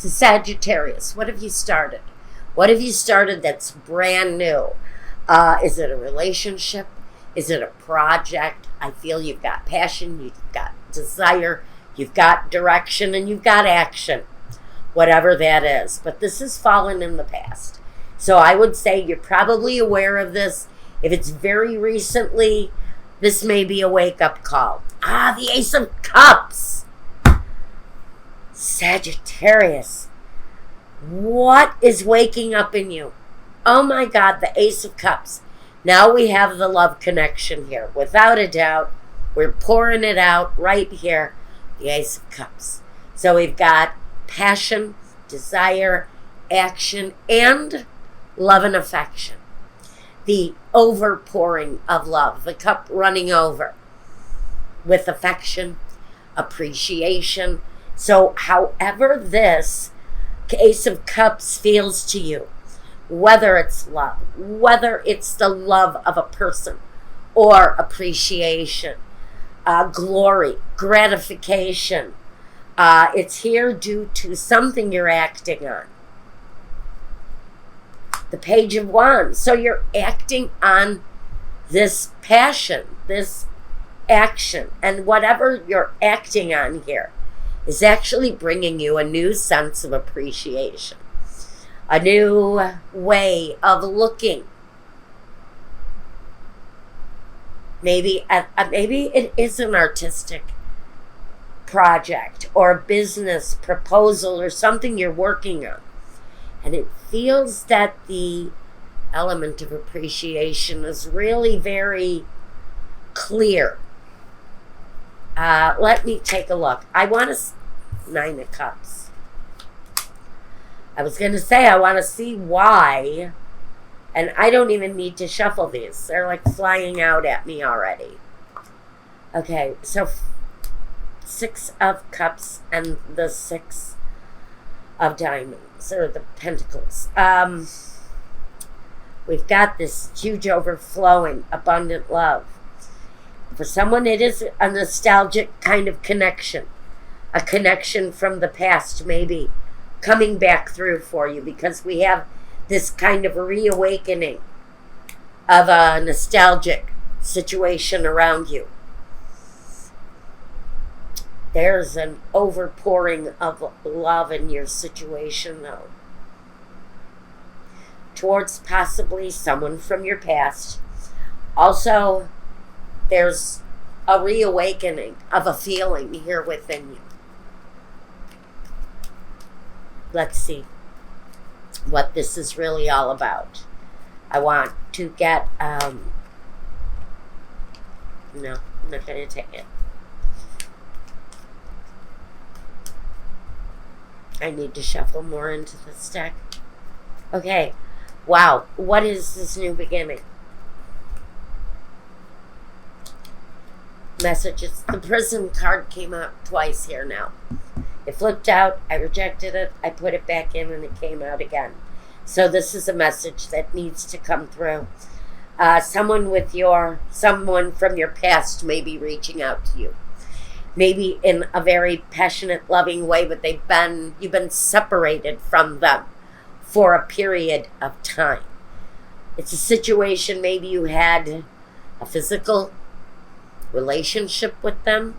So Sagittarius, what have you started? What have you started that's brand new? Is it a relationship? Is it a project? I feel you've got passion, you've got desire, you've got direction, and you've got action, whatever that is. But this has fallen in the past. So I would say you're probably aware of this. If it's very recently, this may be a wake-up call. The Ace of Cups. Sagittarius. What is waking up in you? Oh my God, the Ace of Cups. Now we have the love connection here. Without a doubt, we're pouring it out right here. The Ace of Cups. So we've got passion, desire, action, and love and affection. The overpouring of love. The cup running over with affection, appreciation. So however this Ace of Cups feels to you, whether it's love, whether it's the love of a person or appreciation, glory, gratification, it's here due to something you're acting on. The Page of Wands. So you're acting on this passion, this action, and whatever you're acting on here is actually bringing you a new sense of appreciation, a new way of looking. Maybe it is an artistic project or a business proposal or something you're working on. And it feels that the element of appreciation is really very clear. Let me take a look. I want to... 9 of Cups. I was going to say I want to see why. And I don't even need to shuffle these. They're like flying out at me already. Okay, so 6 of Cups and the 6 of Diamonds, or the Pentacles. We've got this huge overflowing, abundant love. For someone, it is a nostalgic kind of connection. A connection from the past, maybe, coming back through for you, because we have this kind of reawakening of a nostalgic situation around you. There's an overpouring of love in your situation, though, towards possibly someone from your past. Also, there's a reawakening of a feeling here within you. Let's see what this is really all about. I want to get, no, I'm not going to take it. I need to shuffle more into this deck. Okay, wow, what is this new beginning? Messages. The Prison card came out twice here now. It flipped out, I rejected it, I put it back in, and it came out again. So this is a message that needs to come through. Someone from your past may be reaching out to you. Maybe in a very passionate, loving way, but you've been separated from them for a period of time. It's a situation, maybe you had a physical relationship with them.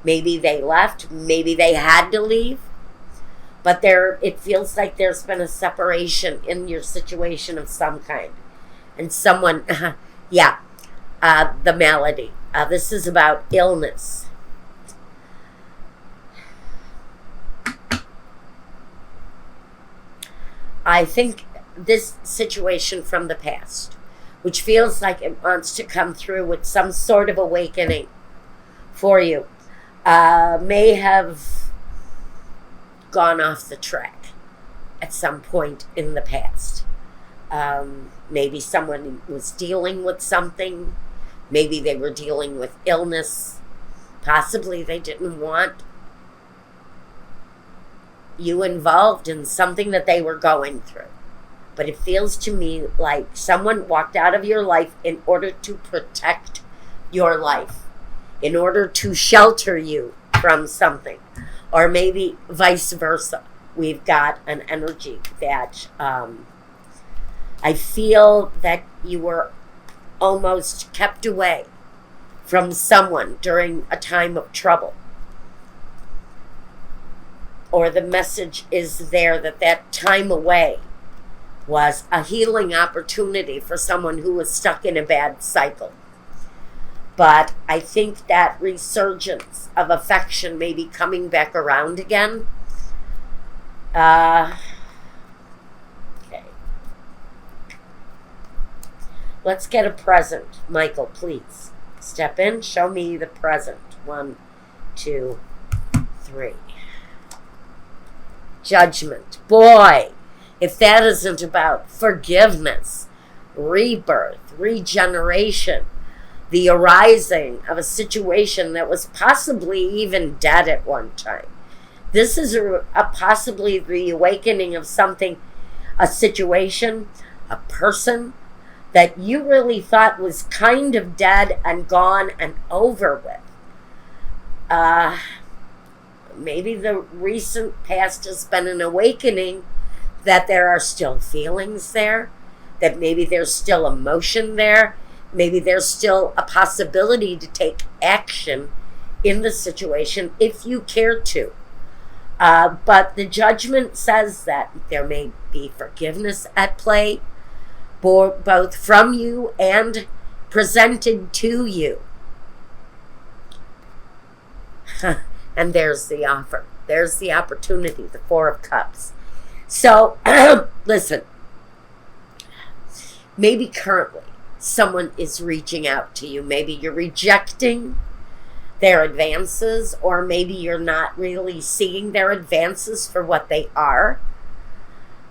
Maybe they left. Maybe they had to leave. But it feels like there's been a separation in your situation of some kind. And someone, the malady. This is about illness. I think this situation from the past, which feels like it wants to come through with some sort of awakening for you, may have gone off the track at some point in the past. Maybe someone was dealing with something. Maybe they were dealing with illness. Possibly they didn't want you involved in something that they were going through. But it feels to me like someone walked out of your life in order to protect your life, in order to shelter you from something, or maybe vice versa. we've got an energy that I feel that you were almost kept away from someone during a time of trouble. Or the message is there that that time away was a healing opportunity for someone who was stuck in a bad cycle. But I think that resurgence of affection may be coming back around again. Okay. Let's get a present. Michael, please. Step in. Show me the present. 1, 2, 3. Judgment. Boy, if that isn't about forgiveness, rebirth, regeneration, the arising of a situation that was possibly even dead at one time. This is a possibly the awakening of something, a situation, a person that you really thought was kind of dead and gone and over with. Maybe the recent past has been an awakening that there are still feelings there, that maybe there's still emotion there, maybe there's still a possibility to take action in the situation if you care to. But the judgment says that there may be forgiveness at play, both from you and presented to you. And there's the offer. There's the opportunity, the 4 of Cups. So, listen, maybe currently someone is reaching out to you. Maybe you're rejecting their advances, or maybe you're not really seeing their advances for what they are.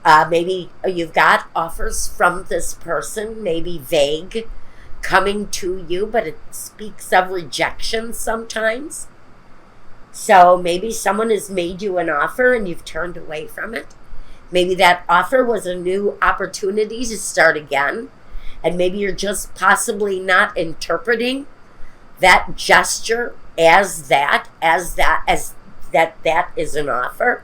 Maybe you've got offers from this person, maybe vague, coming to you, but it speaks of rejection sometimes. So maybe someone has made you an offer and you've turned away from it. Maybe that offer was a new opportunity to start again. And maybe you're just possibly not interpreting that gesture as that is an offer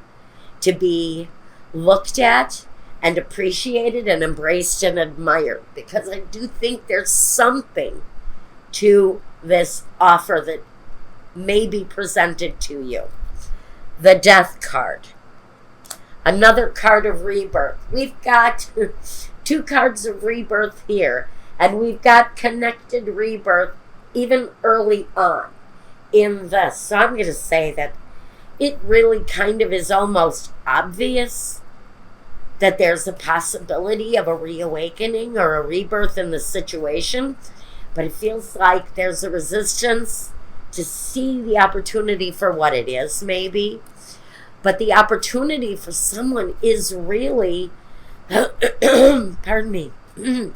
to be looked at and appreciated and embraced and admired. Because I do think there's something to this offer that may be presented to you. The Death card. Another card of rebirth. We've got 2 cards of rebirth here, and we've got connected rebirth even early on in this. So I'm going to say that it really kind of is almost obvious that there's a possibility of a reawakening or a rebirth in the situation, but it feels like there's a resistance to see the opportunity for what it is, maybe. But the opportunity for someone is really, pardon me, the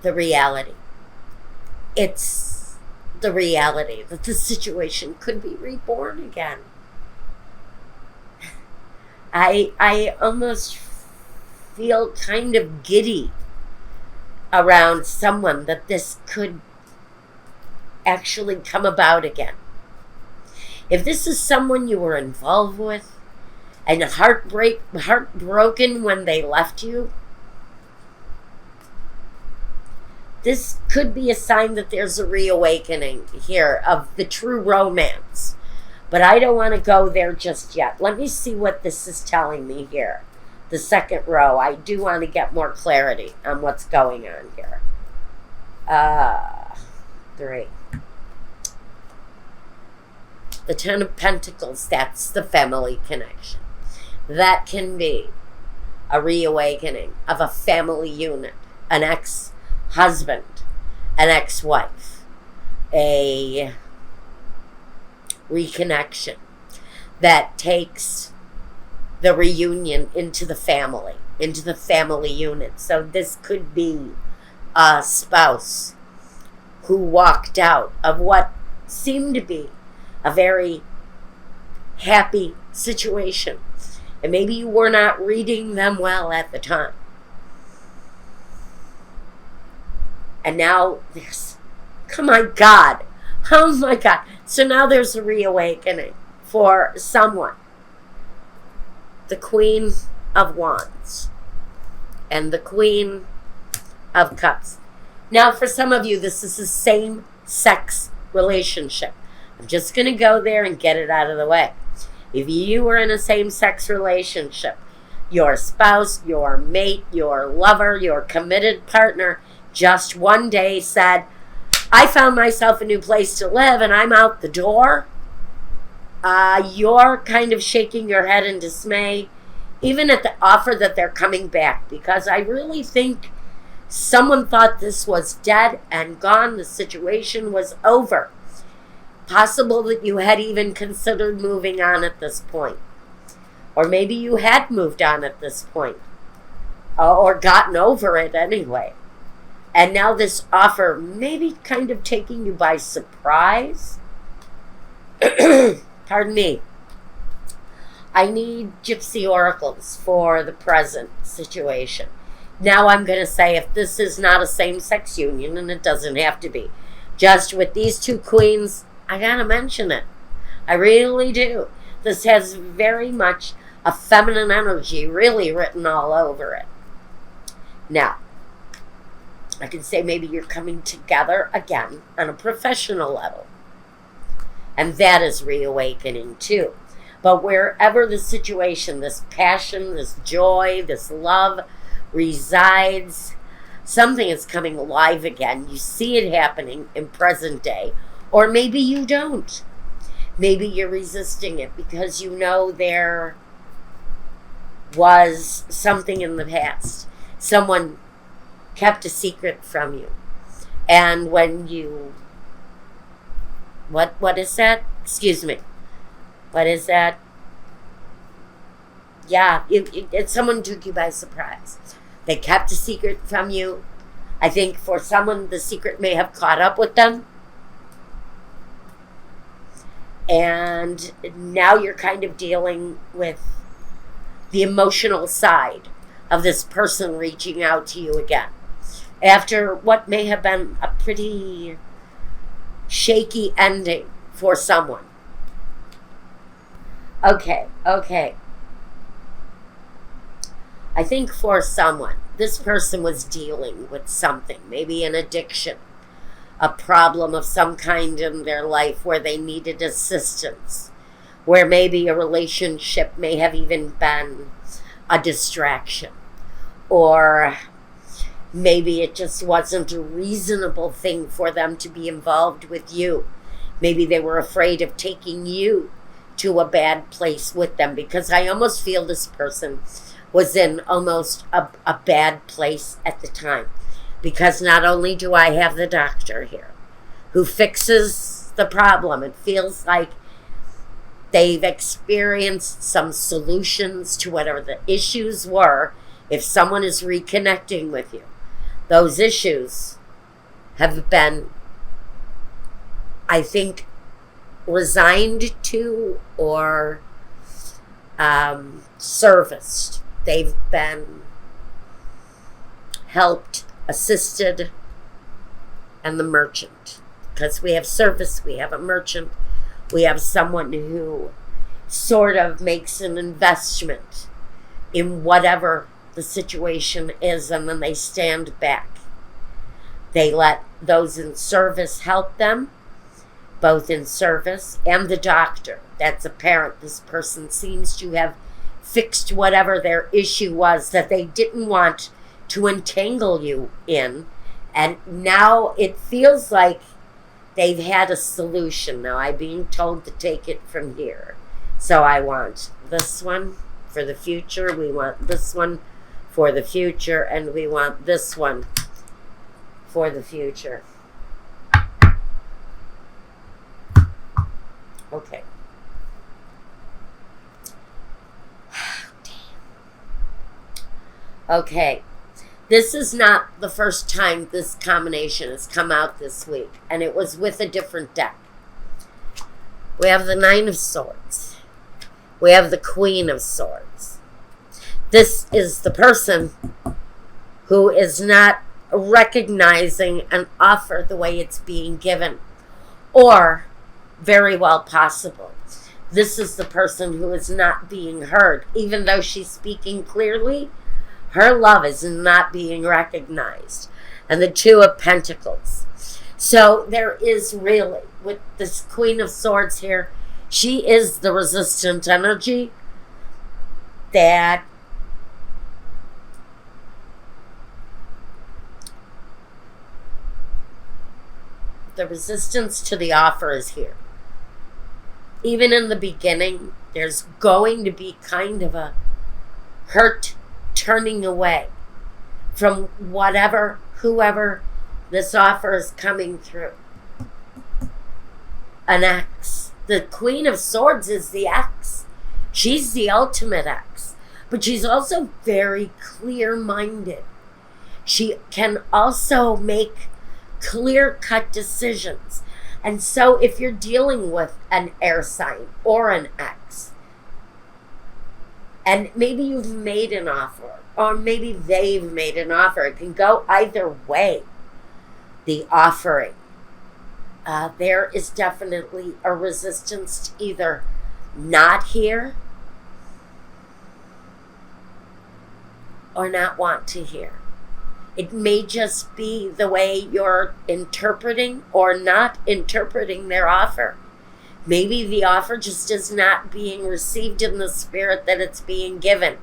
reality. It's the reality that the situation could be reborn again. I almost feel kind of giddy around someone that this could actually come about again. If this is someone you were involved with and heartbroken when they left you, this could be a sign that there's a reawakening here of the true romance. But I don't want to go there just yet. Let me see what this is telling me here. The second row. I do want to get more clarity on what's going on here. 3. The 10 of Pentacles, that's the family connection. That can be a reawakening of a family unit, an ex-husband, an ex-wife, a reconnection that takes the reunion into the family unit. So this could be a spouse who walked out of what seemed to be a very happy situation. And maybe you were not reading them well at the time. And now there's, oh my God, Oh my God. So now there's a reawakening for someone. The Queen of Wands and the Queen of Cups. Now, for some of you, this is the same sex relationship. I'm just going to go there and get it out of the way. If you were in a same-sex relationship, your spouse, your mate, your lover, your committed partner just one day said, I found myself a new place to live and I'm out the door, you're kind of shaking your head in dismay, even at the offer that they're coming back, because I really think someone thought this was dead and gone, the situation was over. Possible that you had even considered moving on at this point. Or maybe you had moved on at this point. Or gotten over it anyway. And now this offer maybe kind of taking you by surprise. Pardon me. I need gypsy oracles for the present situation. Now I'm going to say, if this is not a same-sex union, and it doesn't have to be, just with these two queens, I gotta mention it. I really do. This has very much a feminine energy really written all over it. Now, I can say maybe you're coming together again on a professional level. And that is reawakening too. But wherever the situation, this passion, this joy, this love resides, something is coming alive again. You see it happening in present day. Or maybe you don't. Maybe you're resisting it because you know there was something in the past. Someone kept a secret from you. And when you... What is that? Excuse me. What is that? Yeah, someone took you by surprise. They kept a secret from you. I think for someone, the secret may have caught up with them. And now you're kind of dealing with the emotional side of this person reaching out to you again. After what may have been a pretty shaky ending for someone. Okay. I think for someone, this person was dealing with something, maybe an addiction, a problem of some kind in their life where they needed assistance, where maybe a relationship may have even been a distraction, or maybe it just wasn't a reasonable thing for them to be involved with you. Maybe they were afraid of taking you to a bad place with them, because I almost feel this person was in almost a bad place at the time. Because not only do I have the doctor here who fixes the problem, it feels like they've experienced some solutions to whatever the issues were. If someone is reconnecting with you, those issues have been, I think, resigned to or serviced. They've been helped, assisted, and the merchant. Because we have service, we have a merchant, we have someone who sort of makes an investment in whatever the situation is, and then they stand back. They let those in service help them, both in service and the doctor. That's apparent. This person seems to have fixed whatever their issue was that they didn't want to entangle you in. And now it feels like they've had a solution. Now I'm being told to take it from here. So I want this one for the future. We want this one for the future. And we want this one for the future. Okay. Okay. This is not the first time this combination has come out this week, and it was with a different deck. We have the Nine of Swords. We have the Queen of Swords. This is the person who is not recognizing an offer the way it's being given, Or, very well possible, this is the person who is not being heard. Even though she's speaking clearly, her love is not being recognized. And the Two of Pentacles. So there is really, with this Queen of Swords here, she is the resistant energy that the resistance to the offer is here. Even in the beginning, there's going to be kind of a hurt turning away from whatever, whoever this offer is coming through. An ex. The Queen of Swords is the ex. She's the ultimate ex. But she's also very clear-minded. She can also make clear-cut decisions. And so if you're dealing with an air sign or an ex, and maybe you've made an offer, or maybe they've made an offer, it can go either way, the offering. There is definitely a resistance to either not hear or not want to hear. It may just be the way you're interpreting or not interpreting their offer. Maybe the offer just is not being received in the spirit that it's being given.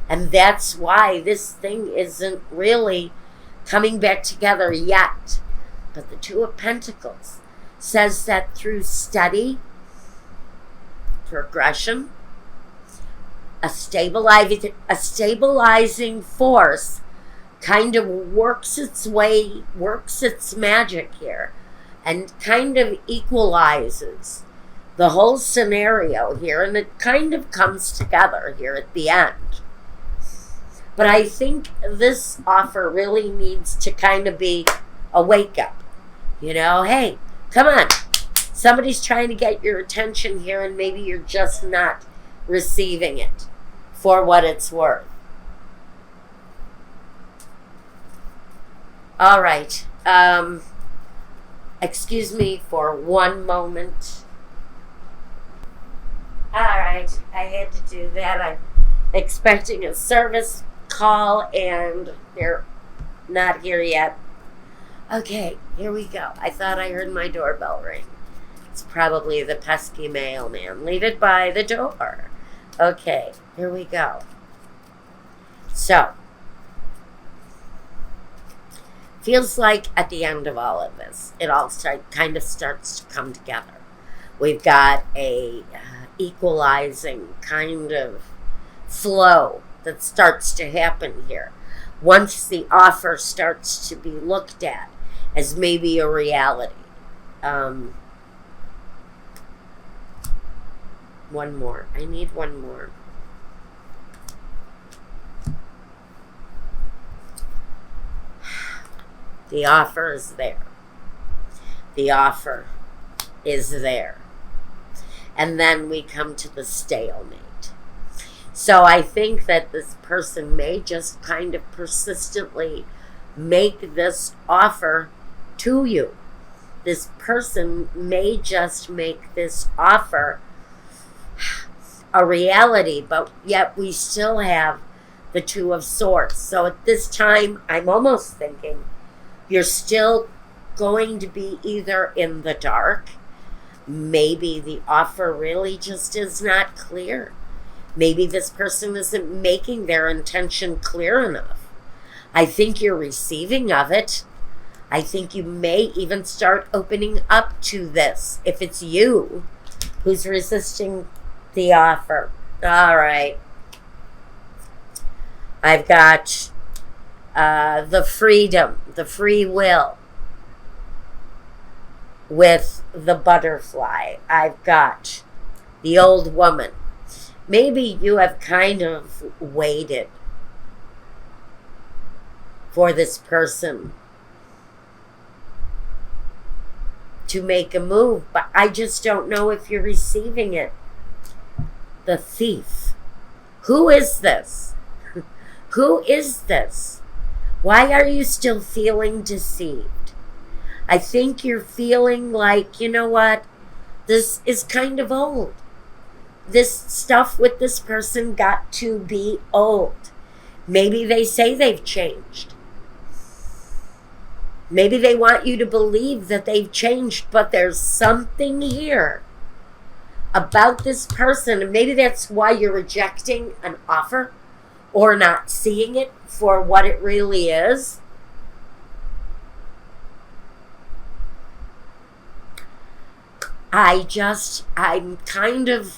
And that's why this thing isn't really coming back together yet. But the Two of Pentacles says that through study, progression, a stabilizing force kind of works its magic here, and kind of equalizes the whole scenario here, and it kind of comes together here at the end. But I think this offer really needs to kind of be a wake-up. You know, hey, come on. Somebody's trying to get your attention here, and maybe you're just not receiving it for what it's worth. All right. Excuse me for one moment. All right. I had to do that. I'm expecting a service call, and they're not here yet. Okay, here we go. I thought I heard my doorbell ring. It's probably the pesky mailman. Leave it by the door. Okay, here we go. So, feels like at the end of all of this, it all kind of starts to come together. We've got a equalizing kind of flow that starts to happen here. Once the offer starts to be looked at as maybe a reality. One more. I need one more. The offer is there. The offer is there. And then we come to the stalemate. So I think that this person may just kind of persistently make this offer to you. This person may just make this offer a reality, but yet we still have the Two of Swords. So at this time, I'm almost thinking you're still going to be either in the dark. Maybe the offer really just is not clear. Maybe this person isn't making their intention clear enough. I think you're receiving of it. I think you may even start opening up to this if it's you who's resisting the offer. All right. I've got the freedom, the free will with the butterfly. I've got the old woman. Maybe you have kind of waited for this person to make a move, but I just don't know if you're receiving it. The thief. Who is this? Who is this? Why are you still feeling deceived? I think you're feeling like, you know what, this is kind of old. This stuff with this person got to be old. Maybe they say they've changed. Maybe they want you to believe that they've changed, but there's something here about this person, and maybe that's why you're rejecting an offer or not seeing it for what it really is. I'm kind of,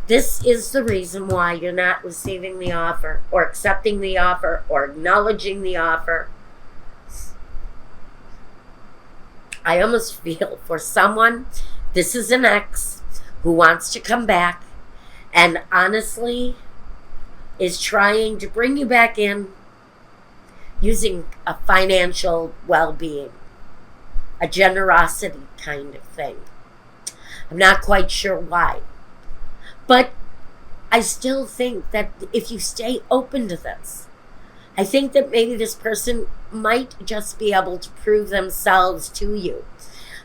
this is the reason why you're not receiving the offer or accepting the offer or acknowledging the offer. I almost feel for someone, this is an ex who wants to come back and honestly is trying to bring you back in using a financial well-being, a generosity kind of thing. I'm not quite sure why. But I still think that if you stay open to this, I think that maybe this person might just be able to prove themselves to you.